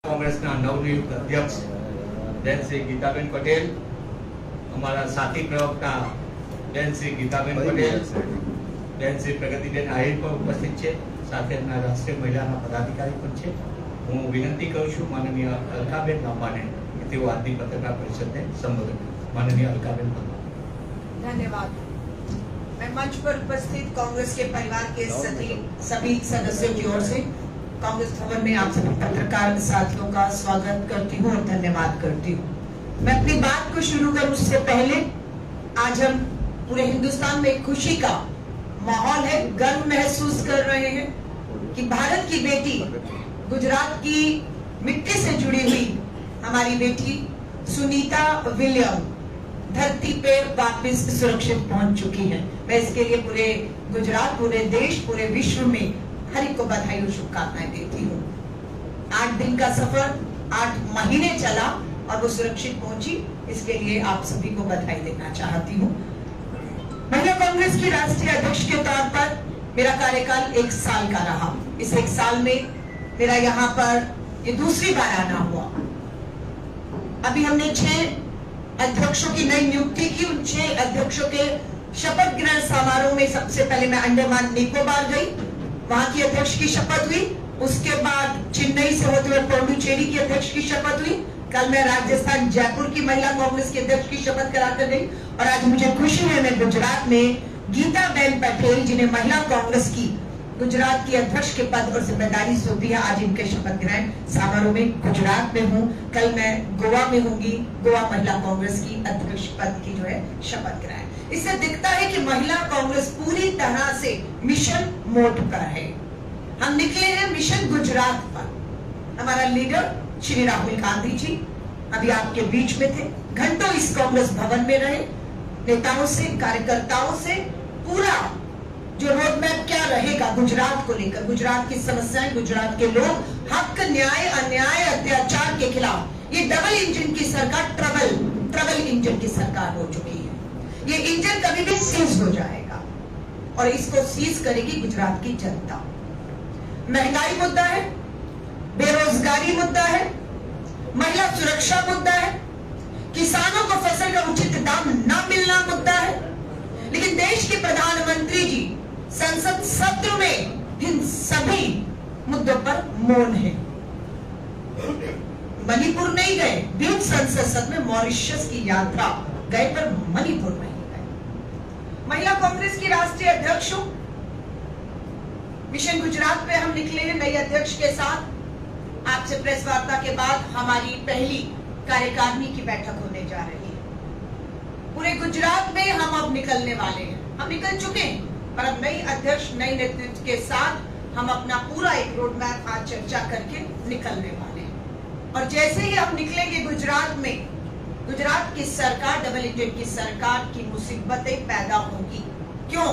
कांग्रेसના નવનિયુક્ત અધ્યક્ષ બેન શ્રી ગીતાબેન પટેલ, અમારા સાથી પ્રવક્તા બેન શ્રી ગીતાબેન પટેલ, બેન શ્રી પ્રગતિબેન આહિર પણ ઉપસ્થિત છે, સાથે એમના રાષ્ટ્રીય મહિલાના પદાધિકારી પણ છે. હું વિનંતી કરું છું માનનીય અલકાબેન લાંબાને કે તેઓ આજની પત્રકાર પરિષદને સંબોધન કરે. માનનીય अल्काबेन लांबा. धन्यवाद. मैं मंच पर उपस्थित कांग्रेस के परिवार के सभी सदस्यों की ओर से कांग्रेस भवन में आप सभी पत्रकार साथियों का स्वागत करती हूँ और धन्यवाद करती हूँ. मैं अपनी बात को शुरू करूँ उससे पहले आज हम पूरे हिंदुस्तान में खुशी का माहौल है, गर्व महसूस कर रहे हैं कि भारत की बेटी, गुजरात की मिट्टी से जुड़ी हुई हमारी बेटी सुनीता विलियम धरती पे वापस सुरक्षित पहुंच चुकी है. मैं इसके लिए पूरे गुजरात, पूरे देश, पूरे विश्व में हर एक को बधाई और शुभकामनाएं देती हूँ. 8 दिन का सफर 8 महीने चला और वो सुरक्षित पहुंची, इसके लिए आप सभी को बधाई देना चाहती हूँ. महिला कांग्रेस की राष्ट्रीय अध्यक्ष के तौर पर मेरा कार्यकाल 1 साल का रहा. इस 1 साल में मेरा यहाँ पर ये दूसरी बार आना हुआ. अभी हमने 6 अध्यक्षों की नई नियुक्ति की. उन 6 अध्यक्षों के शपथ ग्रहण समारोह में सबसे पहले मैं अंडमान निकोबार गई, वहां की अध्यक्ष की शपथ हुई. उसके बाद चेन्नई से होते हुए पौंडुचेरी की अध्यक्ष की शपथ हुई. कल मैं राजस्थान जयपुर की महिला कांग्रेस की अध्यक्ष की शपथ कराकर गई और आज मुझे खुशी है मैं गुजरात में गीताबेन पटेल, जिन्हें महिला कांग्रेस की गुजरात की अध्यक्ष के पद और जिम्मेदारी सौंपी है, आज इनके शपथ ग्रहण समारोह में गुजरात में हूँ. कल मैं गोवा में होंगी, गोवा महिला कांग्रेस की अध्यक्ष पद की जो है शपथ ग्रहण. इससे दिखता है कि महिला कांग्रेस पूरी तरह से मिशन मोड पर है. हम निकले हैं मिशन गुजरात पर. हमारा लीडर श्री राहुल गांधी जी अभी आपके बीच में थे, घंटों इस कांग्रेस भवन में रहे, नेताओं से, कार्यकर्ताओं से पूरा जो रोड मैप क्या रहेगा गुजरात को लेकर, गुजरात की समस्याएं, गुजरात के लोग, हक, न्याय, अन्याय, अत्याचार के खिलाफ ये डबल इंजन की सरकार, ट्रबल इंजन की सरकार हो चुकी है. ये इंजन कभी भी सीज हो जाएगा और इसको सीज करेगी गुजरात की जनता. महंगाई मुद्दा है, बेरोजगारी मुद्दा है, महिला सुरक्षा मुद्दा है, किसानों को फसल का उचित दाम न मिलना मुद्दा है. लेकिन देश के प्रधानमंत्री जी संसद सत्र में इन सभी मुद्दों पर मौन है. मणिपुर नहीं गए, द्वीप संसद सत्र में मॉरिशस की यात्रा गए पर मणिपुर नहीं गए. महिला कांग्रेस की राष्ट्रीय अध्यक्ष हूं. मिशन गुजरात पे हम निकले हैं नई अध्यक्ष के साथ. आपसे प्रेस वार्ता के बाद हमारी पहली कार्यकारिणी की बैठक होने जा रही है. पूरे गुजरात में हम अब निकलने वाले हैं, हम निकल चुके हैं, पर अब नई अध्यक्ष, नई नेतृत्व के साथ हम अपना पूरा एक रोड मैप आज चर्चा करके निकलने वाले हैं. और जैसे ही हम निकलेंगे गुजरात में, गुजरात की सरकार, डबल इंजन की सरकार की मुसीबतें पैदा होगी. क्यों?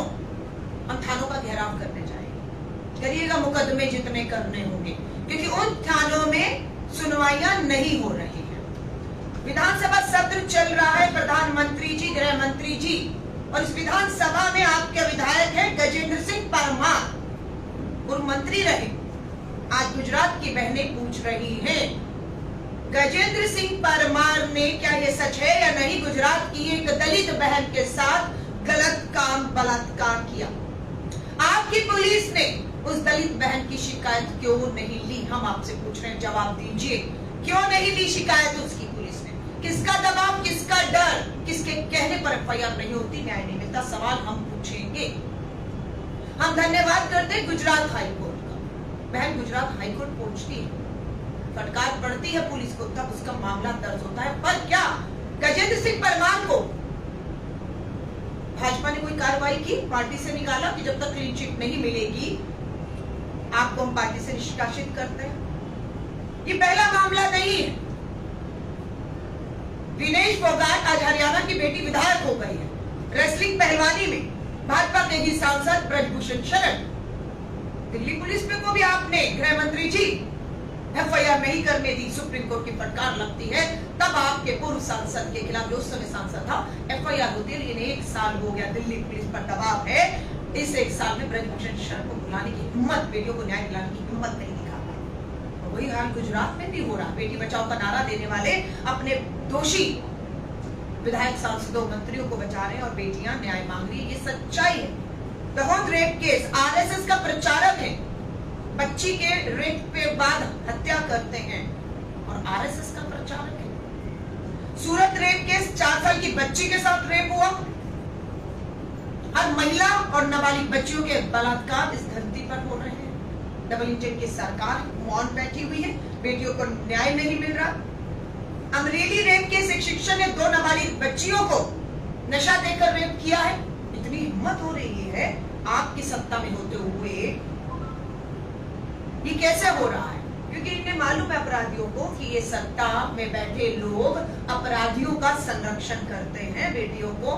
हम थानों का घेराव करने जाएंगे. करिएगा मुकदमे जितने करने होंगे, क्योंकि उन थानों में सुनवाइयां नहीं हो रही है. विधानसभा सत्र चल रहा है. प्रधानमंत्री जी, गृह मंत्री जी और इस विधानसभा में आपके विधायक हैं गजेंद्र सिंह परमार, पूर्व मंत्री रहे. आज गुजरात की बहनें पूछ रही हैं, गजेंद्र सिंह परमार ने क्या ये सच है या नहीं, गुजरात की एक दलित बहन के साथ गलत काम, बलात्कार किया. आपकी पुलिस ने उस दलित बहन की शिकायत क्यों नहीं ली? हम आपसे पूछ रहे हैं, जवाब दीजिए. क्यों नहीं ली शिकायत उसकी पुलिस ने? किसका दबाव, किसका डर, किसके कहने पर एफआईआर नहीं होती? न्याय नहीं मिलता. सवाल हम पूछेंगे. हम धन्यवाद करते हैं गुजरात हाईकोर्ट का. बहन गुजरात हाईकोर्ट पहुंचती है, फटकार पड़ती है पुलिस को, तब उसका मामला दर्ज होता है. पर क्या गजेंद्र सिंह परमार को भाजपा ने कोई कार्रवाई की, पार्टी से निकाला कि जब तक क्लीन चिट नहीं मिलेगी आपको हम पार्टी से निष्कासित करते हैं? ये पहला मामला नहीं है. विनेश फोगाट आज हरियाणा की बेटी विधायक हो गई है. रेसलिंग पहलवानी में भाजपा के ही सांसद ब्रजभूषण शरण. दिल्ली पुलिस पे को भी आपने, गृह मंत्री जी, एफआईआर नहीं करने दी. सुप्रीम कोर्ट की फटकार लगती है, तब आपके पूर्व सांसद के खिलाफ, जो उस समय सांसद था, एफआईआर होती है. लेकिन 1 साल हो गया, दिल्ली पुलिस पर दबाव है. इस 1 साल में ब्रजभूषण शरण को बुलाने की हिम्मत, बेटियों को न्याय दिलाने की हिम्मत नहीं दिखा पाई. वही हाल गुजरात में भी हो रहा। बेटी बचाओ का नारा देने वाले अपने दोषी विधायक, सांसदों, मंत्रियों को बचा रहे हैं और बेटियां न्याय मांग रही है। ये सच्चाई है। दहोद रेप केस, आरएसएस का प्रचारक है, बच्ची के रेप के बाद हत्या करते हैं और आरएसएस का प्रचारक है। सूरत रेप केस, 4 साल की बच्ची के साथ रेप हुआ। हर महिला और नाबालिग बच्चियों के बलात्कार इस धरती पर हो रहे हैं। डबल इंजन की सरकार मौन बैठी हुई है, बेटियों को न्याय नहीं मिल रहा। अमरेली रेप केस, एक शिक्षक ने 2 नाबालिग बच्चियों को नशा देकर रेप किया है। इतनी हिम्मत हो रही है आपकी सत्ता में होते हुए, ये कैसे हो रहा है? क्योंकि इन्हें मालूम है अपराधियों को कि ये सत्ता में बैठे लोग अपराधियों का संरक्षण करते हैं, बेटियों को,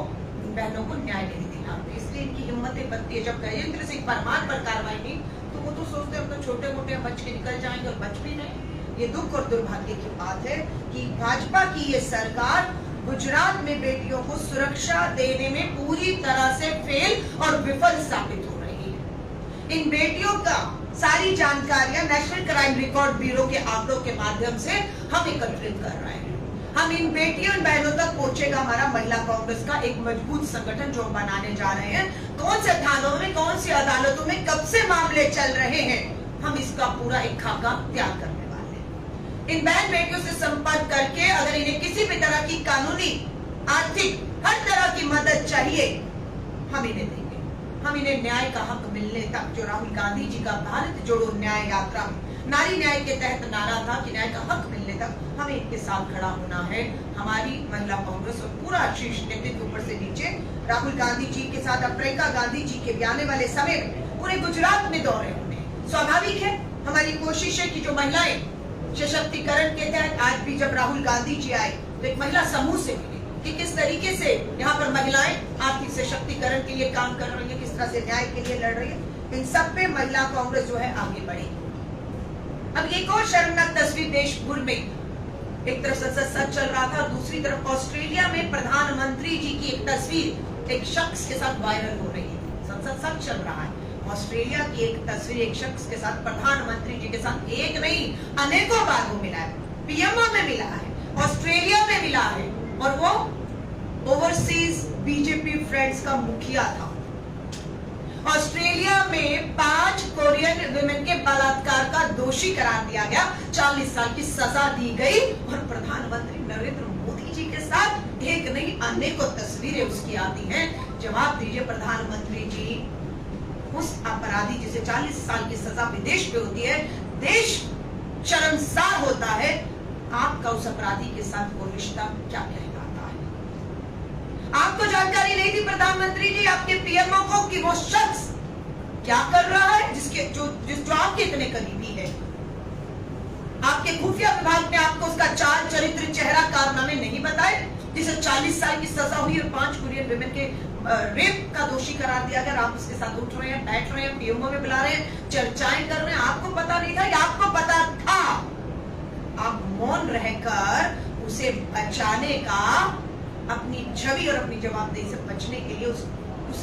बहनों को न्याय नहीं दिलाते, इसलिए इनकी हिम्मतें बनती है। जब गजेंद्र सिंह परमार पर कार्रवाई नहीं तो वो तो सोचते हैं तो छोटे मोटे बच के निकल जाएंगे और बच भी नहीं। ये दुख और दुर्भाग्य की बात है कि भाजपा की ये सरकार गुजरात में बेटियों को सुरक्षा देने में पूरी तरह से फेल और विफल साबित हो रही है। इन बेटियों का सारी जानकारियां नेशनल क्राइम रिकॉर्ड ब्यूरो के आंकड़ों के माध्यम से हम एकत्रित कर रहे हैं। हम इन बेटियों और बहनों तक पहुंचेगा हमारा महिला कांग्रेस का एक मजबूत संगठन जो हम बनाने जा रहे हैं। कौन से थानों में, कौन सी अदालतों में कब से मामले चल रहे हैं, हम इसका पूरा एक खाका तैयार करने वाले हैं। इन बहन बेटियों से संपर्क करके अगर इन्हें किसी भी तरह की कानूनी, आर्थिक, हर तरह की मदद चाहिए, हम इन्हें देंगे। हम इन्हें न्याय का हक मिलने तक, जो राहुल गांधी जी का भारत जोड़ो न्याय यात्रा नारी न्याय के तहत नारा था कि न्याय का हक मिलने तक हमें इनके साथ खड़ा होना है। हमारी महिला कांग्रेस और पूरा शीर्ष नेतृत्व ऊपर से नीचे राहुल गांधी जी के साथ अब प्रियंका गांधी जी के भी आने वाले समय में पूरे गुजरात में दौरे होंगे। स्वाभाविक है, हमारी कोशिश है कि जो महिलाएं सशक्तिकरण के तहत, आज भी जब राहुल गांधी जी आए तो एक महिला समूह से मिले कि किस तरीके से यहाँ पर महिलाएं आर्थिक सशक्तिकरण के लिए काम कर रही है, किस तरह से न्याय के लिए लड़ रही है। इन सब पे महिला कांग्रेस जो है आगे बढ़ी। अब एक और शर्मनाक तस्वीर देश भर में, एक तरफ संसद सच चल रहा था और दूसरी तरफ ऑस्ट्रेलिया में प्रधानमंत्री जी की एक तस्वीर एक शख्स के साथ वायरल हो रही है। संसद सच चल रहा है, ऑस्ट्रेलिया की एक तस्वीर एक शख्स के साथ, प्रधानमंत्री जी के साथ, एक नहीं अनेकों बार वो मिला है, पीएमओ में मिला है, ऑस्ट्रेलिया में मिला है और वो ओवरसीज बीजेपी फ्रेंड्स का मुखिया था। ऑस्ट्रेलिया में 5 कोरियन विमेन के बलात्कार का दोषी करार दिया गया, 40 साल की सजा दी गई और प्रधानमंत्री नरेंद्र मोदी जी के साथ एक नहीं अनेकों तस्वीरें उसकी आती हैं। जवाब दीजिए प्रधानमंत्री जी, उस अपराधी जिसे 40 साल की सजा विदेश में होती है, देश शर्मसार होता है, आपका उस अपराधी के साथ वो रिश्ता क्या कहलाता है? आपको जानकारी नहीं थी प्रधानमंत्री जी, आपके पीएमओ को, कि वो शख्स क्या कर रहा है जिसके जो आपके इतने करीबी है? आपके खुफिया विभाग ने आपको उसका चाल, चरित्र, चेहरा, कारनामे नहीं बताए, जिसे 40 साल की सजा हुई और 5 कोरियन विमेन के रेप का दोषी करार दिया गया। आप उसके साथ उठ रहे हैं, बैठ रहे हैं, पीएमओ में बुला रहे हैं, चर्चाएं कर रहे हैं। आपको पता नहीं था या आपको पता था? आप मौन रहकर उसे बचाने का, अपनी छवि और अपनी जवाबदेही से बचने के लिए उस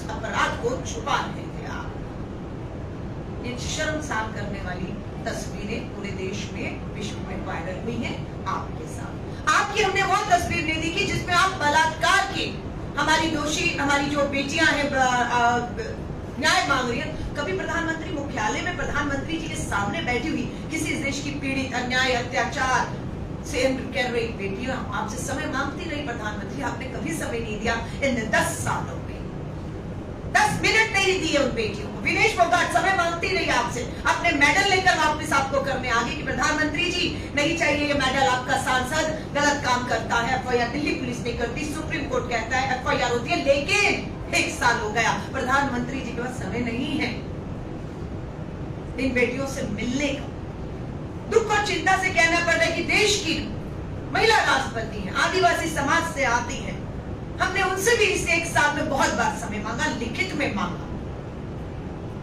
अपराध को छुपा रहे थे आप। ये शर्मसार करने वाली तस्वीरें पूरे देश में, विश्व में वायरल हुई हैं आपके साथ। आपकी हमने वो तस्वीर नहीं देखी जिसमें आप बलात्कार की हमारी दोषी, हमारी जो बेटियां हैं न्याय मांग रही है। कभी प्रधानमंत्री मुख्यालय में प्रधानमंत्री जी के सामने बैठी हुई किसी देश की पीड़ित, अन्याय, अत्याचार से कर रही बेटियां आपसे समय मांगती रही? प्रधानमंत्री आपने कभी समय नहीं दिया इन 10 सालों में, 10 मिनट नहीं दिए उन बेटियों को। विनेश फोगाट समय मांगती रही आपसे, अपने मेडल लेकर वापस आपको करने आगे कि प्रधानमंत्री जी नहीं चाहिए ये मेडल, आपका सांसद गलत काम करता है, एफआईआर दिल्ली पुलिस नहीं करती, सुप्रीम कोर्ट कहता है एफआईआर होती है। लेकिन 1 साल हो गया, प्रधानमंत्री जी के पास समय नहीं है इन बेटियों से मिलने का। दुख और चिंता से कहना पड़ रहा है कि देश की महिला राष्ट्रपति हैं, आदिवासी समाज से आती हैं, हमने उनसे भी इस 1 साल में बहुत बार समय मांगा, लिखित में मांगा,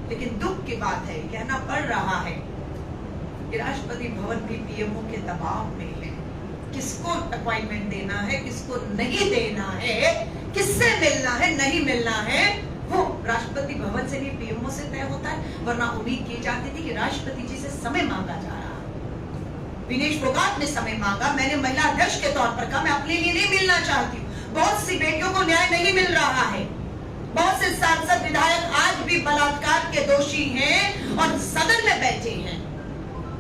लेकिन दुख की बात है, कहना पड़ रहा है कि राष्ट्रपति भवन भी पीएमओ के दबाव में है। किसको अपॉइंटमेंट देना है, किसको नहीं देना है, किससे मिलना है, नहीं मिलना है, वो राष्ट्रपति भवन से भी पीएमओ से तय होता है। वरना उम्मीद की जाती थी कि राष्ट्रपति जी से समय मांगा जा रहा है, विनेश फोगाट ने समय मांगा, मैंने महिला अध्यक्ष के तौर पर कहा मैं अपने लिए नहीं मिलना चाहती हूँ। बहुत सी बेटियों को न्याय नहीं मिल रहा है। बहुत से सांसद विधायक आज भी बलात्कार के दोषी हैं और सदन में बैठे हैं।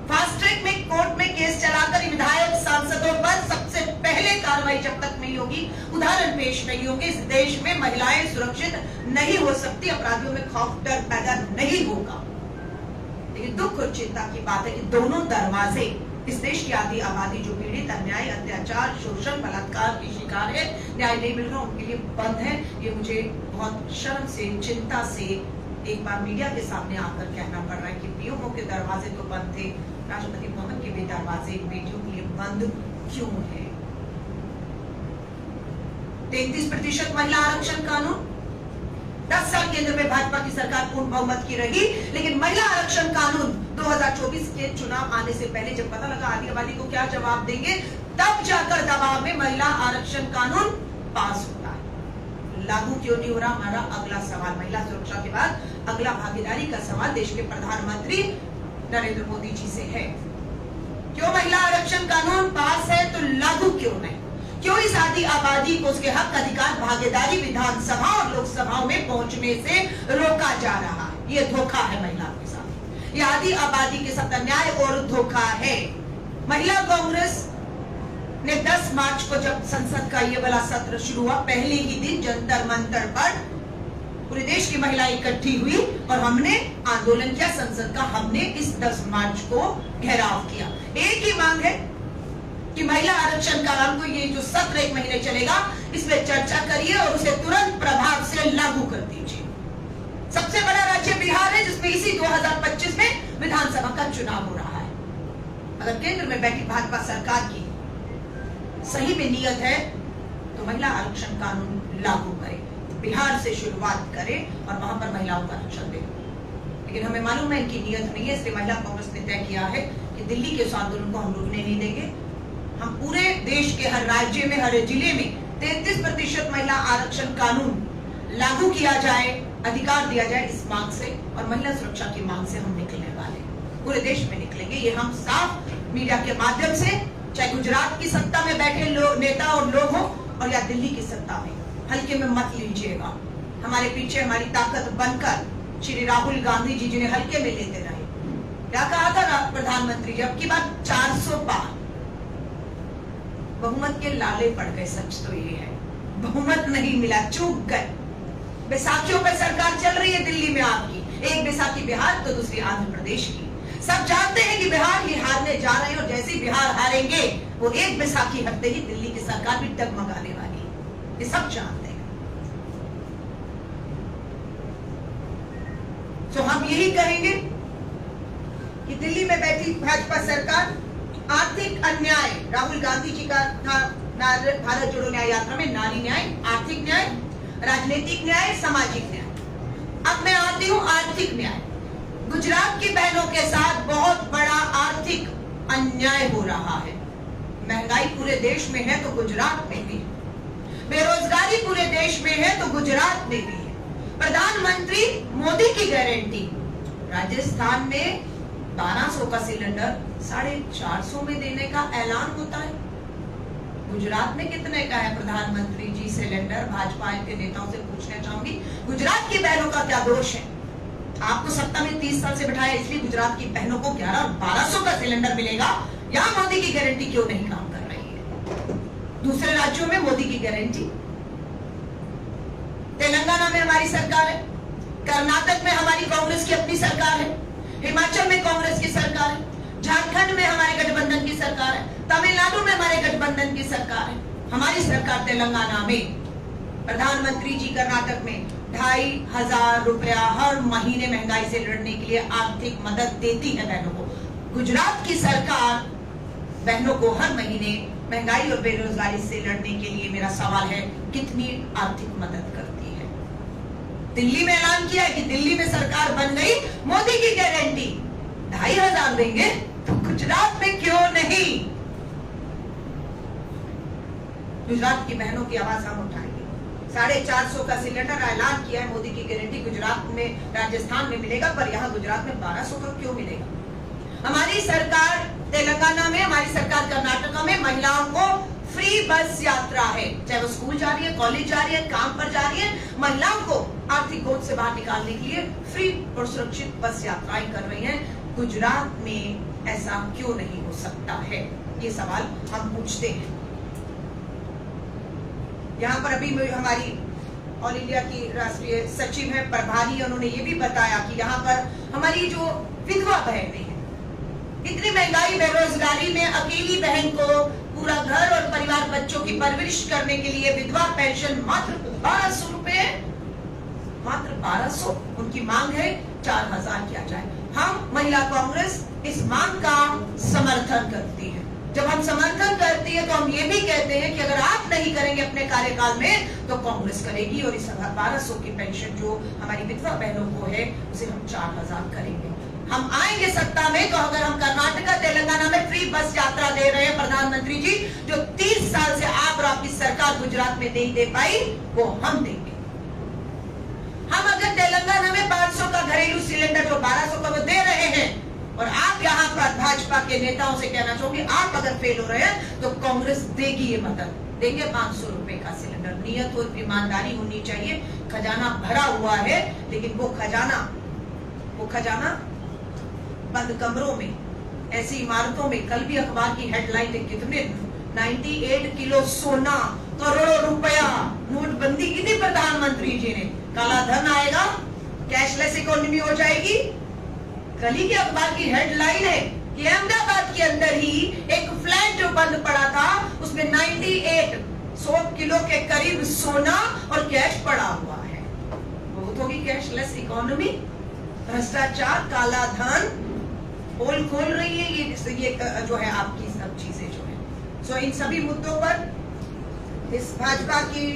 फास्ट ट्रैक में कोर्ट में केस चलाकर विधायक सांसदों पर सबसे पहले कार्रवाई जब तक नहीं होगी, उदाहरण पेश नहीं होंगे, इस देश में महिलाएं सुरक्षित नहीं हो सकती, अपराधियों में खौफ डर पैदा नहीं होगा। लेकिन दुख और चिंता की बात है कि दोनों दरवाजे इस देश की आधी आबादी जो पीड़ित अन्याय, अत्याचार, शोषण, बलात्कार की शिकार है, न्याय नहीं मिल रहा, उनके लिए बंद है। ये मुझे बहुत शर्म से, चिंता से एक बार मीडिया के सामने आकर कहना पड़ रहा है कि पीएमओ के दरवाजे तो बंद थे, राष्ट्रपति भवन के भी दरवाजे बेटियों के लिए बंद क्यों है? 33% महिला आरक्षण कानून, 10 साल केंद्र में भाजपा की सरकार पूर्ण बहुमत की रही, लेकिन महिला आरक्षण कानून 2024 के चुनाव आने से पहले जब पता लगा आधी आबादी को क्या जवाब देंगे, तब जाकर दबाव में महिला आरक्षण कानून पास होता है। लागू क्यों नहीं हो रहा? हमारा अगला सवाल। महिला सुरक्षा के बाद अगला भागीदारी का सवाल देश के प्रधानमंत्री नरेंद्र मोदी जी से है। क्यों महिला आरक्षण कानून पास है तो लागू क्यों नहीं? क्यों इस आधी आबादी को उसके हक, अधिकार, भागीदारी विधानसभा और लोकसभाओं में पहुंचने से रोका जा रहा है? ये धोखा है महिला के साथ, ये आधी आबादी के साथ अन्याय और धोखा है। महिला कांग्रेस ने 10 मार्च को जब संसद का ये वाला सत्र शुरू हुआ, पहले ही दिन जंतर मंतर पर पूरे देश की महिलाएं इकट्ठी हुई और हमने आंदोलन किया संसद का। हमने इस 10 मार्च को घेराव किया। एक ही मांग है कि महिला आरक्षण कानून को, ये जो सत्र 1 महीने चलेगा, इसमें चर्चा करिए और उसे तुरंत प्रभाव से लागू कर दीजिए। सबसे बड़ा राज्य बिहार है जिसमें इसी 2025 में विधानसभा का चुनाव हो रहा है। अगर केंद्र में बैठी भाजपा सरकार की सही में नियत है तो महिला आरक्षण कानून लागू करे, बिहार से शुरुआत करे और वहां पर महिलाओं का आरक्षण दे। लेकिन हमें मालूम है इनकी नियत नहीं है, इसलिए महिला कांग्रेस ने तय किया है कि दिल्ली के उस आंदोलन को हम रोकने नहीं देंगे। हम पूरे देश के हर राज्य में, हर जिले में 33% महिला आरक्षण कानून लागू किया जाए, अधिकार दिया जाए, इस मांग से और महिला सुरक्षा की मांग से हम निकलने वाले, पूरे देश में निकलेंगे। ये हम साफ मीडिया के माध्यम से, चाहे गुजरात की सत्ता में बैठे नेता और लोग हो और या दिल्ली की सत्ता में, हल्के में मत लीजिएगा। हमारे पीछे हमारी ताकत बनकर श्री राहुल गांधी जी जिन्हें हल्के में लेते रहे। क्या कहा था प्रधानमंत्री जी? अब की बात 400 पार, बहुमत के लाले पड़ गए। सच तो ये है, बहुमत नहीं मिला, चूक गए। बैसाखियों पर सरकार चल रही है दिल्ली में आपकी, एक बैसाखी बिहार तो दूसरी आंध्र प्रदेश की। सब जानते हैं कि बिहार ही हारने जा रहे हैं और जैसे ही बिहार हारेंगे वो एक बैसाखी हटते ही दिल्ली की सरकार भी डगमगाने वाली है। ये सब जानते हैं। तो हम यही कहेंगे कि दिल्ली में बैठी भाजपा सरकार आर्थिक अन्याय, राहुल गांधी जी का था भारत जोड़ो न्याय यात्रा में नारी न्याय, आर्थिक न्याय, राजनीतिक न्याय, सामाजिक न्याय। अब मैं आती हूँ आर्थिक न्याय। गुजरात की बहनों के साथ बहुत बड़ा आर्थिक अन्याय हो रहा है। महंगाई पूरे देश में है तो गुजरात में भी, बेरोजगारी पूरे देश में है तो गुजरात में भी है। प्रधानमंत्री मोदी की गारंटी, राजस्थान में 1200 का सिलेंडर 450 में देने का ऐलान होता है। गुजरात में कितने का है प्रधानमंत्री जी सिलेंडर? भाजपा के नेताओं से पूछना चाहूंगी, गुजरात की बहनों का क्या दोष है? आपको सत्ता में 30 साल से बिठाया, इसलिए गुजरात की बहनों को 11 और 1200 का सिलेंडर मिलेगा। यहाँ मोदी की गारंटी क्यों नहीं काम कर रही है? दूसरे राज्यों में मोदी की गारंटी, तेलंगाना में हमारी सरकार है, कर्नाटक में हमारी कांग्रेस की अपनी सरकार है, हिमाचल में कांग्रेस की सरकार है, झारखंड में हमारे गठबंधन की सरकार है, तमिलनाडु में हमारे गठबंधन की सरकार है, हमारी सरकार तेलंगाना में, प्रधानमंत्री जी कर्नाटक में 2500 रुपया हर महीने महंगाई से लड़ने के लिए आर्थिक मदद देती है बहनों को। गुजरात की सरकार बहनों को हर महीने महंगाई और बेरोजगारी से लड़ने के लिए, मेरा सवाल है, कितनी आर्थिक मदद करती है? दिल्ली में ऐलान किया है कि दिल्ली में सरकार बन गई, मोदी की गारंटी 2500 देंगे, तो गुजरात में क्यों नहीं? गुजरात की बहनों की आवाज हम उठाएंगे। 450 का सिलेंडर ऐलान किया है, मोदी की गारंटी गुजरात में, राजस्थान में मिलेगा, पर यहाँ गुजरात में 1200 का क्यों मिलेगा? हमारी सरकार तेलंगाना में, हमारी सरकार कर्नाटका में महिलाओं को फ्री बस यात्रा है, चाहे वो स्कूल जा रही है, कॉलेज जा रही है, काम पर जा रही है, महिलाओं को आर्थिक बोझ से बाहर निकालने के लिए फ्री और सुरक्षित बस यात्राएं कर रही हैं। गुजरात में ऐसा क्यों नहीं हो सकता है, ये सवाल हम पूछते हैं। यहाँ पर अभी हमारी ऑल इंडिया की राष्ट्रीय सचिव है प्रभारी, उन्होंने ये भी बताया कि यहाँ पर हमारी जो विधवा बहनें हैं, इतनी महंगाई बेरोजगारी में अकेली बहन को पूरा घर और परिवार बच्चों की परवरिश करने के लिए विधवा पेंशन मात्र 1200 रुपए, मात्र 1200। उनकी मांग है 4000 किया जाए। हम महिला कांग्रेस इस मांग का समर्थन करती है। जब हम समर्थन करती है तो हम ये भी कहते हैं कि अगर आप नहीं करेंगे अपने कार्यकाल में तो कांग्रेस करेगी, और इस 1200 की पेंशन जो हमारी विधवा बहनों को है उसे हम 4000 करेंगे। हम आएंगे सत्ता में तो अगर हम कर्नाटका तेलंगाना में फ्री बस यात्रा दे रहे हैं प्रधानमंत्री जी, जो 30 साल से आप और आपकी सरकार गुजरात में नहीं दे पाई, वो हम देंगे। हम अगर तेलंगाना में 500 का घरेलू सिलेंडर जो 1200 का वो दे रहे हैं, और आप यहाँ पर भाजपा के नेताओं से कहना चाहूंगी, आप अगर फेल हो रहे हैं तो कांग्रेस देगी ये मदद, देंगे 500 रुपए का सिलेंडर। नियत और ईमानदारी होनी चाहिए। खजाना भरा हुआ है, लेकिन वो खजाना बंद कमरों में, ऐसी इमारतों में। कल भी अखबार की हेडलाइन थी, कितने 98 किलो सोना, करोड़ों रुपया, नोटबंदी की थी प्रधानमंत्री जी ने। काला धन आएगा, कैशलेस इकोनॉमी हो जाएगी। कल ही के अखबार की हेडलाइन है कि अहमदाबाद के अंदर ही एक फ्लैट जो बंद पड़ा था, उसमें 100 किलो के करीब सोना और कैश पड़ा हुआ है। बहुत होगी कैशलेस इकोनॉमी। भ्रष्टाचार, काला धन पोल खोल रही है ये जो है आपकी सब चीजें जो है। सो इन सभी मुद्दों पर इस भाजपा की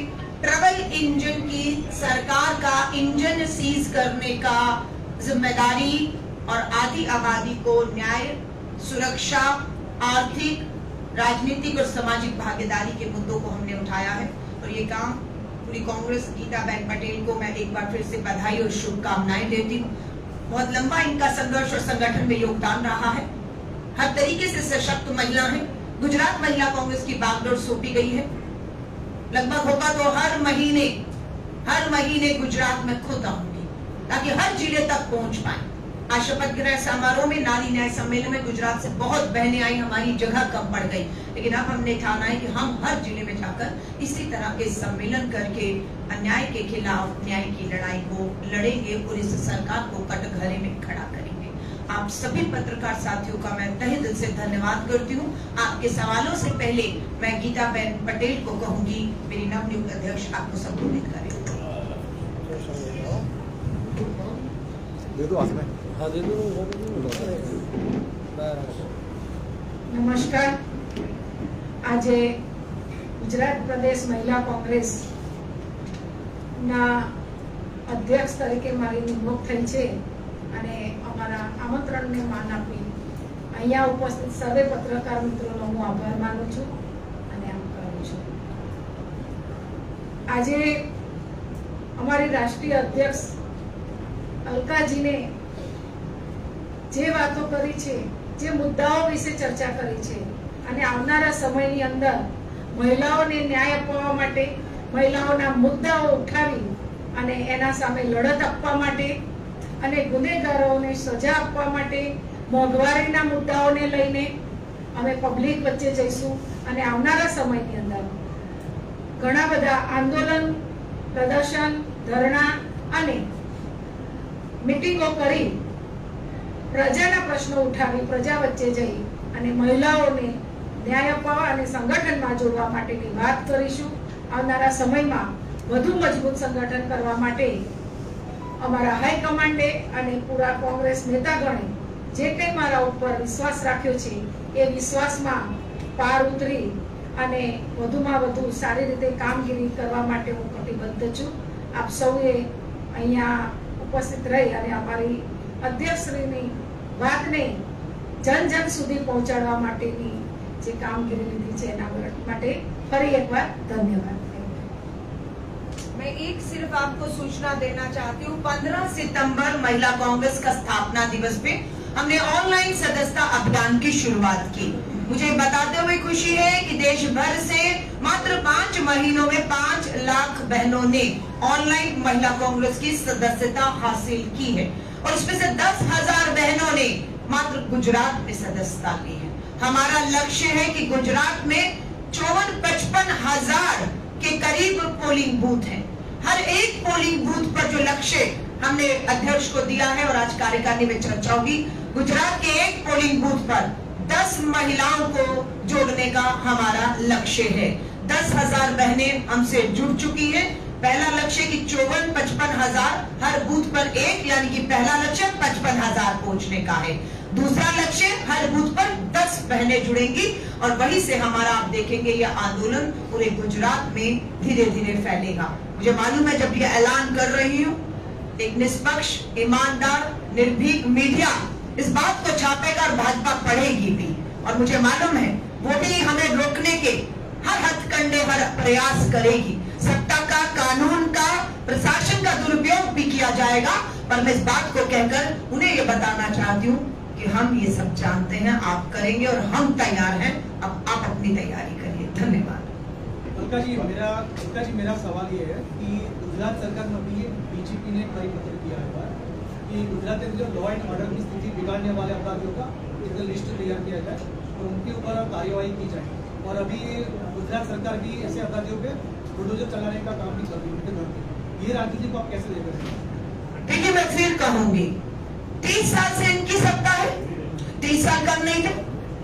ट्रबल इंजन की सरकार का इंजन सीज करने का जिम्मेदारी और आधी आबादी को न्याय, सुरक्षा, आर्थिक, राजनीतिक और सामाजिक भागीदारी के मुद्दों को हमने उठाया है। और ये काम पूरी कांग्रेस, गीताबेन पटेल को मैं एक बार फिर से बधाई और शुभकामनाएं देती हूँ। बहुत लंबा इनका संघर्ष और संगठन में योगदान रहा है। हर तरीके से सशक्त महिला है। गुजरात महिला कांग्रेस की बागडोर सौंपी गई है। लगभग होगा तो हर महीने गुजरात में खुद आऊंगी, ताकि हर जिले तक पहुंच पाए। आज शपथ ग्रहण समारोह में, नारी न्याय सम्मेलन में गुजरात से बहुत बहनें आई, हमारी जगह कम पड़ गई, लेकिन अब हमने ठाना है कि हम हर जिले में जाकर इसी तरह के सम्मेलन करके अन्याय के खिलाफ न्याय की लड़ाई को लड़ेंगे और इस सरकार को कटघरे में खड़ा करेंगे। आप सभी पत्रकार साथियों का मैं तहे दिल से धन्यवाद करती हूँ। आपके सवालों से पहले मैं गीताबेन पटेल को कहूंगी, मेरी नवनियुक्त अध्यक्ष आपको संबोधित करें। નમસ્કાર। આજે ગુજરાત પ્રદેશ મહિલા કોંગ્રેસ ના અધ્યક્ષ તરીકે મારી નિમણૂક થઈ છે અને અમારા આમંત્રણને માન આપી અહીંયા ઉપસ્થિત સર્વે પત્રકાર મિત્રોનો હું આભાર માનું છું અને આમ કરું છું। આજે અમારી રાષ્ટ્રીય અધ્યક્ષ અલકાજીને જે વાતો કરી છે, જે મુદ્દાઓ વિશે ચર્ચા કરી છે અને આવનારા સમયની અંદર મહિલાઓને ન્યાય અપાવવા માટે, મહિલાઓના મુદ્દાઓ ઉઠાવી અને એના સામે લડત આપવા માટે અને ગુનેગારોને સજા આપવા માટે મોંઘવારીના મુદ્દાઓને લઈને અમે પબ્લિક વચ્ચે જઈશું અને આવનારા સમયની અંદર ઘણા બધા આંદોલન, પ્રદર્શન, ધરણા અને મીટિંગો કરી પ્રજાના પ્રશ્નો ઉઠાવી પ્રજા વચ્ચે જઈ અને મહિલાઓને ન્યાય અપાવવા અને સંગઠનમાં જોડવા માટેની વાત કરીશું। આવનારા સમયમાં વધુ મજબૂત સંગઠન કરવા માટે અમારા હાઈકમાન્ડે અને પૂરા કોંગ્રેસ નેતાગણે જે કંઈ મારા ઉપર વિશ્વાસ રાખ્યો છે એ વિશ્વાસમાં પાર ઉતરી અને વધુમાં વધુ સારી રીતે કામગીરી કરવા માટે હું કટિબદ્ધ છું। આપ સૌએ અહીંયા ઉપસ્થિત રહી અને અમારી અધ્યક્ષશ્રીની વાતને જન જન સુધી પહોંચાડવા માટેની જે કામગીરી લીધી છે એના માટે ફરી એકવાર ધન્યવાદ। मैं एक सिर्फ आपको सूचना देना चाहती हूँ, 15 सितंबर महिला कांग्रेस का स्थापना दिवस पे हमने ऑनलाइन सदस्यता अभियान की शुरुआत की। मुझे बताते हुए खुशी है कि देश भर से मात्र 5 महीनों में 5 लाख बहनों ने ऑनलाइन महिला कांग्रेस की सदस्यता हासिल की है और उसमें से 10,000 बहनों ने मात्र गुजरात में सदस्यता ली है। हमारा लक्ष्य है कि गुजरात में 54-55 हजार के करीब पोलिंग बूथ हैं। हर एक पोलिंग बूथ पर जो लक्ष्य हमने अध्यक्ष को दिया है और आज कार्यकारिणी में चर्चा होगी, गुजरात के एक पोलिंग बूथ पर 10 महिलाओं को जोड़ने का हमारा लक्ष्य है। 10,000 बहनें हमसे जुड़ चुकी हैं। पहला लक्ष्य कि 54-55 हजार हर बूथ पर एक, यानी कि पहला लक्ष्य 55,000 पहुंचने का है। दूसरा लक्ष्य हर बूथ पर 10 बहनें जुड़ेंगी और वहीं से हमारा आप देखेंगे यह आंदोलन पूरे गुजरात में धीरे धीरे फैलेगा। मुझे मालूम है जब यह ऐलान कर रही हूँ, एक निष्पक्ष, ईमानदार, निर्भीक मीडिया इस बात को छापेगा और भाजपा पढ़ेगी भी। और मुझे मालूम है वोटिंग हमें रोकने के हर हथकंडे, हर प्रयास करेगी। सत्ता का, कानून का, प्रशासन का दुरुपयोग भी किया जाएगा, पर मैं इस बात को कहकर उन्हें ये बताना चाहती हूँ कि हम ये सब जानते हैं, आप करेंगे और हम तैयार हैं। अब आप अपनी तैयारी करिए। धन्यवाद। अलका जी मेरा सवाल ये है कि गुजरात सरकार में अभी बीजेपी ने परिपत्र किया है कि गुजरात में जो लॉ एंड ऑर्डर की स्थिति बिगाड़ने वाले अपराधियों का एक लिस्ट तैयार किया जाए और उनके ऊपर कार्यवाही की जाए। और अभी गुजरात सरकार भी ऐसे अपराधियों पे बुलडोजर चलाने का काम भी कर रही है उनके घर पे। ये राजनीति को आप कैसे लेकर हैं? देखिए, मैं फिर कहूंगी, 30 साल से इनकी सत्ता है, 30 साल कम नहीं थे,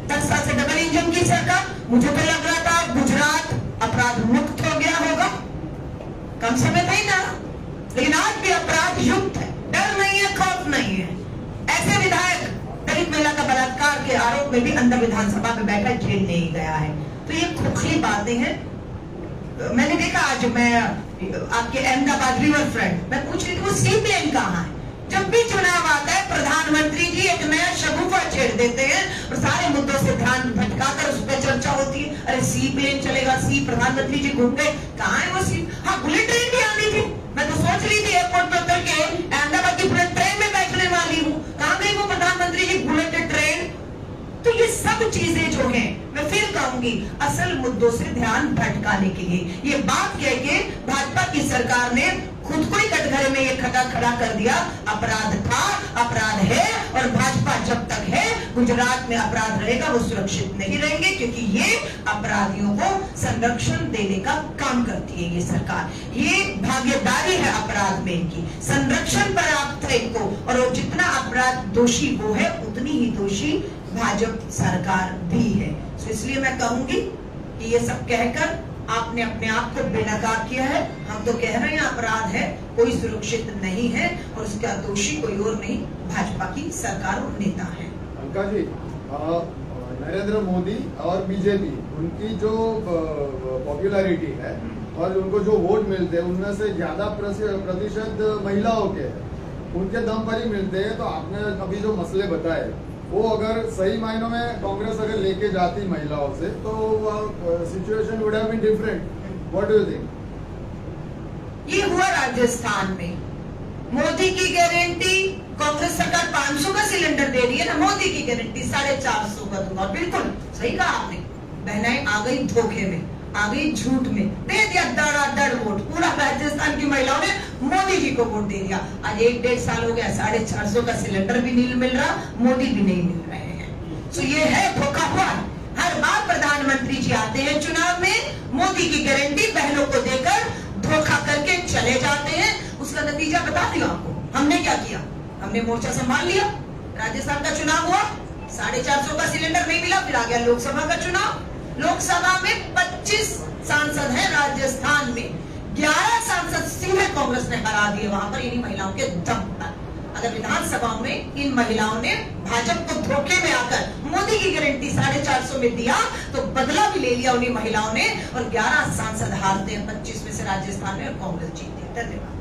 10 साल से डबल इंजन की सरकार। मुझे तो लग रहा था गुजरात अपराध मुक्त हो गया होगा, कम समय था ही ना, लेकिन आज भी अपराध युक्त है। डर नहीं है, खौफ नहीं है। ऐसे विधायक दलित महिला का बलात्कार के आरोप में भी अंदर विधानसभा में बैठा जेल नहीं गया है। तो ये खोखली बातें हैं। मैंने देखा, आज मैं आपके अहमदाबाद रिवर फ्रंट, मैं पूछ रही थी वो सी प्लेन कहाँ है। जब भी चुनाव आता है प्रधानमंत्री जी एक नया शगुफा छेड़ देते हैं और सारे मुद्दों से ध्यान भटकाकर उस पर चर्चा होती है। अरे सी प्लेन चलेगा, सी प्रधानमंत्री जी घूम गए, कहाँ है वो सी? हाँ, बुलेट ट्रेन भी आनी थी। मैं तो सोच रही थी एयरपोर्ट पर उतर के अहमदाबाद की बुलेट ट्रेन में बैठने वाली हूँ, कहाँ गई वो प्रधानमंत्री जी बुलेट ट्रेन? तो ये सब चीजें जो हैं, मैं फिर कहूंगी, असल मुद्दों से ध्यान भटकाने के लिए ये बात कह के भाजपा की सरकार ने खुद को ही कटघरे में ये खड़ा कर दिया। अपराध था, अपराध है और भाजपा जब तक है गुजरात में अपराध रहेगा, वो सुरक्षित नहीं रहेंगे, क्योंकि ये अपराधियों को संरक्षण देने का काम करती है ये सरकार। ये भागीदारी है अपराध में इनकी, संरक्षण पर्याप्त है इनको, और वो जितना अपराध दोषी वो है उतनी ही दोषी भाजपा सरकार भी है। तो इसलिए मैं कहूंगी कि ये सब कहकर आपने अपने आप को बेनकाब किया है। हम तो कह रहे हैं अपराध है, कोई सुरक्षित नहीं है और उसका दोषी कोई और नहीं, भाजपा की सरकार और नेता है। अलका जी, नरेंद्र मोदी और बीजेपी, उनकी जो पॉपुलैरिटी है और उनको जो वोट मिलते हैं उनमें से ज्यादा प्रतिशत महिलाओं के हैं, उनके दम पर ही मिलते हैं। तो आपने अभी जो मसले बताए वो अगर सही मायनों में कांग्रेस अगर लेके जाती महिलाओं से तो situation would have been different. What do you think? ये हुआ राजस्थान में, मोदी की गारंटी, कांग्रेस सरकार 500 का सिलेंडर दे रही है ना, मोदी की गारंटी 450 का दूंगा। बिल्कुल सही कहा आपने, बहनाएं आ गई धोखे में, आ गई झूठ में, दे दिया धड़ाधड़ वोट। पूरा राजस्थान की महिलाओं ने मोदी जी को वोट दे दिया। आज 1-1.5 साल हो गया, 450 का सिलेंडर भी नहीं मिल रहा, मोदी भी नहीं मिल रहे हैं। तो ये है धोखा हुआ। हर बार प्रधानमंत्री जी आते हैं चुनाव में, मोदी की गारंटी बहनों को देकर धोखा करके चले जाते हैं। उसका नतीजा बता दिया आपको। हमने क्या किया? हमने मोर्चा संभाल लिया। राजस्थान का चुनाव हुआ, 450 का सिलेंडर नहीं मिला, फिर आ गया लोकसभा का चुनाव। लोकसभा में 25 सांसद हैं, राजस्थान में 11 सांसद सीधे कांग्रेस ने हरा दिए वहां पर, इन्हीं महिलाओं के दम पर। अगर विधानसभा में इन महिलाओं ने भाजपा को धोखे में आकर मोदी की गारंटी 450 में दिया तो बदला भी ले लिया उन्हीं महिलाओं ने, और 11 सांसद हारते हैं 25 में से राजस्थान में और कांग्रेस जीतती है। धन्यवाद।